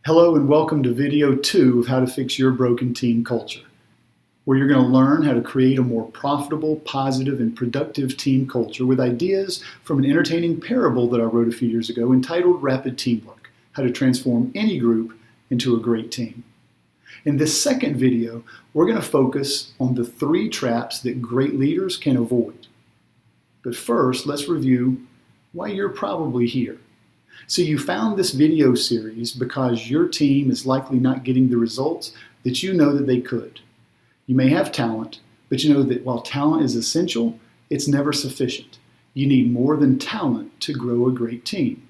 Hello and welcome to video 2 of how to fix your broken team culture, where you're going to learn how to create a more profitable, positive, and productive team culture with ideas from an entertaining parable that I wrote a few years ago entitled Rapid Teamwork, how to transform any group into a great team. In this second video, we're going to focus on the 3 traps that great leaders can avoid. But first, let's review why you're probably here. So you found this video series because your team is likely not getting the results that you know that they could. You may have talent, but you know that while talent is essential, it's never sufficient. You need more than talent to grow a great team.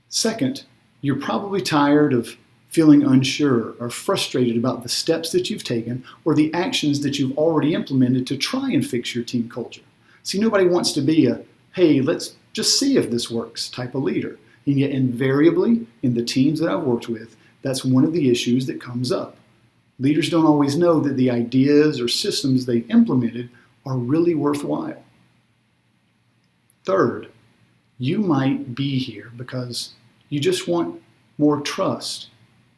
Second, you're probably tired of feeling unsure or frustrated about the steps that you've taken or the actions that you've already implemented to try and fix your team culture. See, nobody wants to be a, hey, let's just see if this works type of leader. And yet invariably, in the teams that I've worked with, that's one of the issues that comes up. Leaders don't always know that the ideas or systems they've implemented are really worthwhile. Third, you might be here because you just want more trust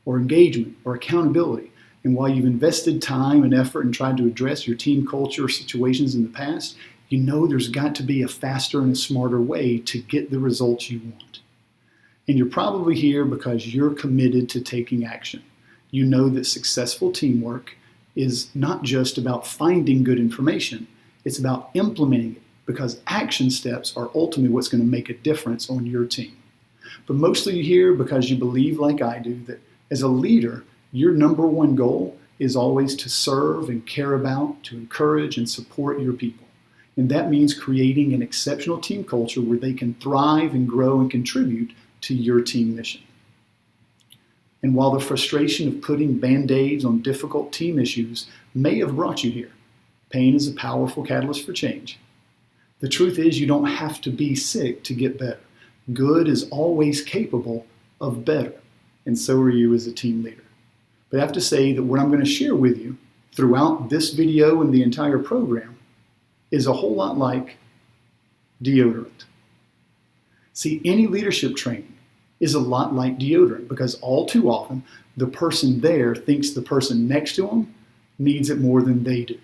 or engagement or accountability. And while you've invested time and effort in trying to address your team culture or situations in the past, you know there's got to be a faster and a smarter way to get the results you want. And you're probably here because you're committed to taking action. You know that successful teamwork is not just about finding good information, it's about implementing it, because action steps are ultimately what's going to make a difference on your team. But mostly you're here because you believe, like I do, that as a leader, your number one goal is always to serve and care about, to encourage and support your people. And that means creating an exceptional team culture where they can thrive and grow and contribute to your team mission. And while the frustration of putting band-aids on difficult team issues may have brought you here, pain is a powerful catalyst for change. The truth is you don't have to be sick to get better. Good is always capable of better, and so are you as a team leader. But I have to say that what I'm going to share with you throughout this video and the entire program is a whole lot like deodorant. See, any leadership training is a lot like deodorant because all too often the person there thinks the person next to them needs it more than they do.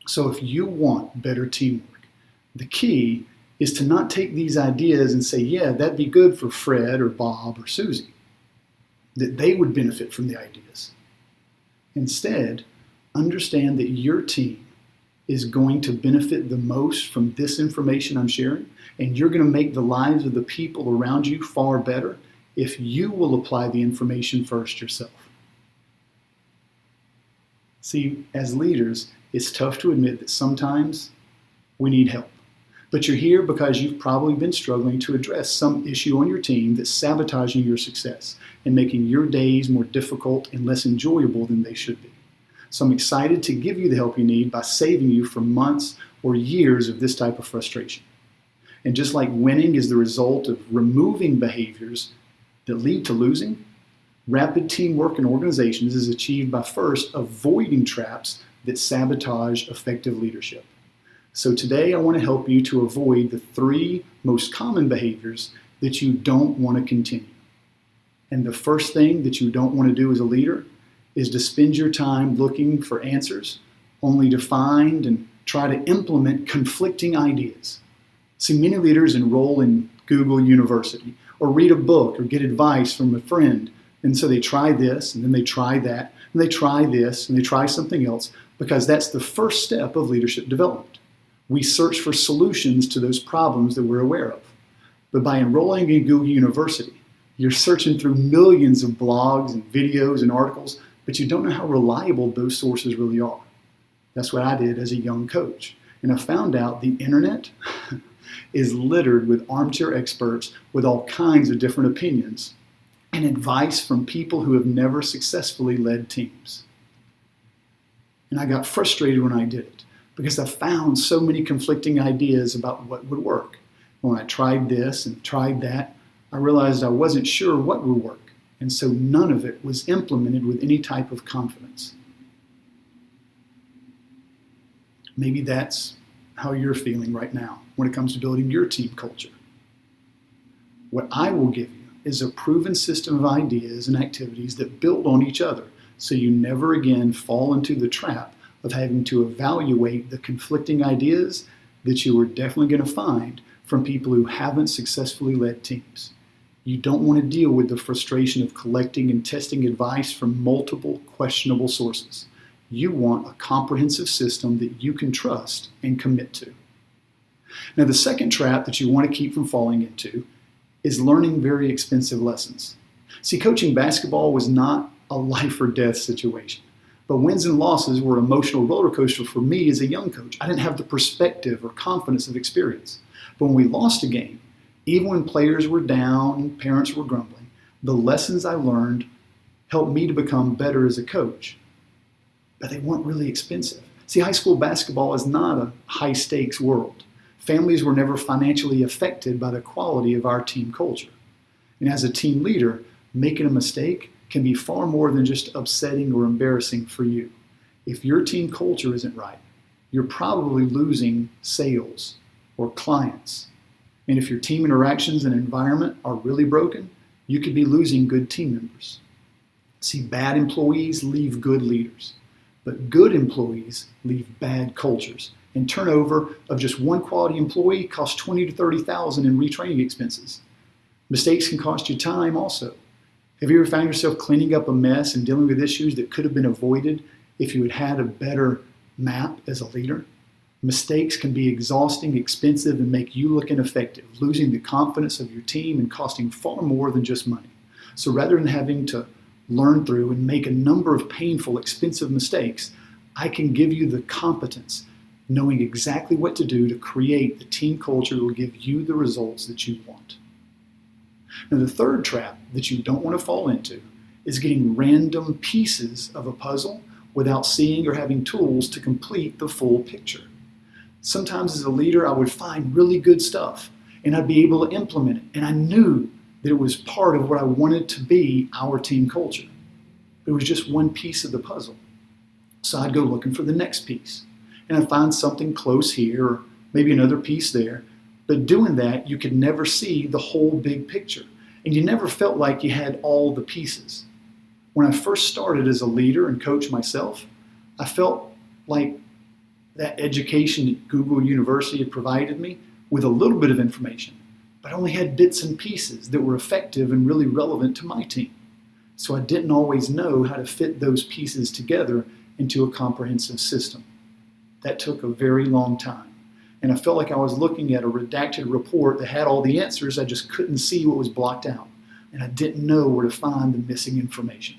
So if you want better teamwork, the key is to not take these ideas and say, yeah, that'd be good for Fred or Bob or Susie, that they would benefit from the ideas. Instead, understand that your team is going to benefit the most from this information I'm sharing, and you're going to make the lives of the people around you far better if you will apply the information first yourself. See, as leaders, it's tough to admit that sometimes we need help. But you're here because you've probably been struggling to address some issue on your team that's sabotaging your success and making your days more difficult and less enjoyable than they should be. So I'm excited to give you the help you need by saving you from months or years of this type of frustration. And just like winning is the result of removing behaviors that lead to losing, rapid teamwork in organizations is achieved by first avoiding traps that sabotage effective leadership. So today I want to help you to avoid the 3 most common behaviors that you don't want to continue. And the first thing that you don't want to do as a leader is to spend your time looking for answers only to find and try to implement conflicting ideas. See, many leaders enroll in Google University or read a book or get advice from a friend, and so they try this and then they try that and they try this and they try something else because that's the first step of leadership development. We search for solutions to those problems that we're aware of. But by enrolling in Google University, you're searching through millions of blogs and videos and articles, but you don't know how reliable those sources really are. That's what I did as a young coach. And I found out the internet is littered with armchair experts with all kinds of different opinions and advice from people who have never successfully led teams. And I got frustrated when I did it because I found so many conflicting ideas about what would work. When I tried this and tried that, I realized I wasn't sure what would work. And so none of it was implemented with any type of confidence. Maybe that's how you're feeling right now when it comes to building your team culture. What I will give you is a proven system of ideas and activities that build on each other, so you never again fall into the trap of having to evaluate the conflicting ideas that you are definitely going to find from people who haven't successfully led teams. You don't want to deal with the frustration of collecting and testing advice from multiple questionable sources. You want a comprehensive system that you can trust and commit to. Now, the second trap that you want to keep from falling into is learning very expensive lessons. See, coaching basketball was not a life or death situation, but wins and losses were an emotional roller coaster for me as a young coach. I didn't have the perspective or confidence of experience. But when we lost a game, even when players were down and parents were grumbling, the lessons I learned helped me to become better as a coach. But they weren't really expensive. See, high school basketball is not a high-stakes world. Families were never financially affected by the quality of our team culture. And as a team leader, making a mistake can be far more than just upsetting or embarrassing for you. If your team culture isn't right, you're probably losing sales or clients. And if your team interactions and environment are really broken, you could be losing good team members. See, bad employees leave good leaders, but good employees leave bad cultures. And turnover of just one quality employee costs $20,000 to $30,000 in retraining expenses. Mistakes can cost you time also. Have you ever found yourself cleaning up a mess and dealing with issues that could have been avoided if you had had a better map as a leader? Mistakes can be exhausting, expensive, and make you look ineffective, losing the confidence of your team and costing far more than just money. So rather than having to learn through and make a number of painful, expensive mistakes, I can give you the competence, knowing exactly what to do to create the team culture that will give you the results that you want. Now, the third trap that you don't want to fall into is getting random pieces of a puzzle without seeing or having tools to complete the full picture. Sometimes as a leader, I would find really good stuff and I'd be able to implement it. And I knew that it was part of what I wanted to be our team culture. It was just one piece of the puzzle. So I'd go looking for the next piece. And I'd find something close here or maybe another piece there. But doing that, you could never see the whole big picture. And you never felt like you had all the pieces. When I first started as a leader and coach myself, I felt like that education that Google University had provided me with a little bit of information, but I only had bits and pieces that were effective and really relevant to my team. So I didn't always know how to fit those pieces together into a comprehensive system. That took a very long time. And I felt like I was looking at a redacted report that had all the answers. I just couldn't see what was blocked out. And I didn't know where to find the missing information.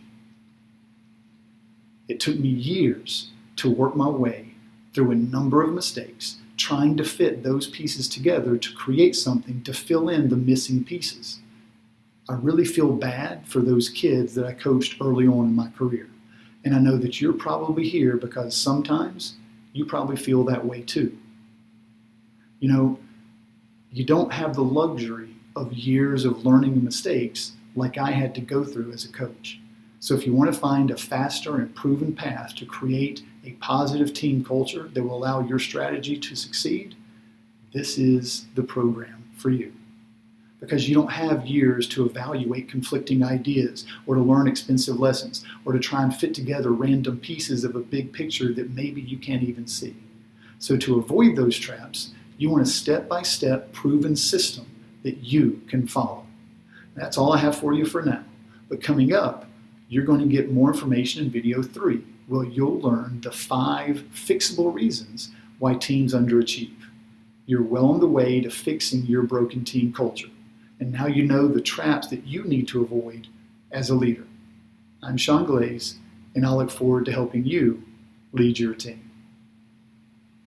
It took me years to work my way through a number of mistakes, trying to fit those pieces together to create something to fill in the missing pieces. I really feel bad for those kids that I coached early on in my career. And I know that you're probably here because sometimes you probably feel that way too. You know, you don't have the luxury of years of learning and mistakes like I had to go through as a coach. So if you want to find a faster and proven path to create a positive team culture that will allow your strategy to succeed, this is the program for you. Because you don't have years to evaluate conflicting ideas or to learn expensive lessons or to try and fit together random pieces of a big picture that maybe you can't even see. So to avoid those traps, you want a step-by-step proven system that you can follow. That's all I have for you for now. But coming up, you're going to get more information in video 3, where you'll learn the 5 fixable reasons why teams underachieve. You're well on the way to fixing your broken team culture. And now you know the traps that you need to avoid as a leader. I'm Sean Glaze, and I look forward to helping you lead your team.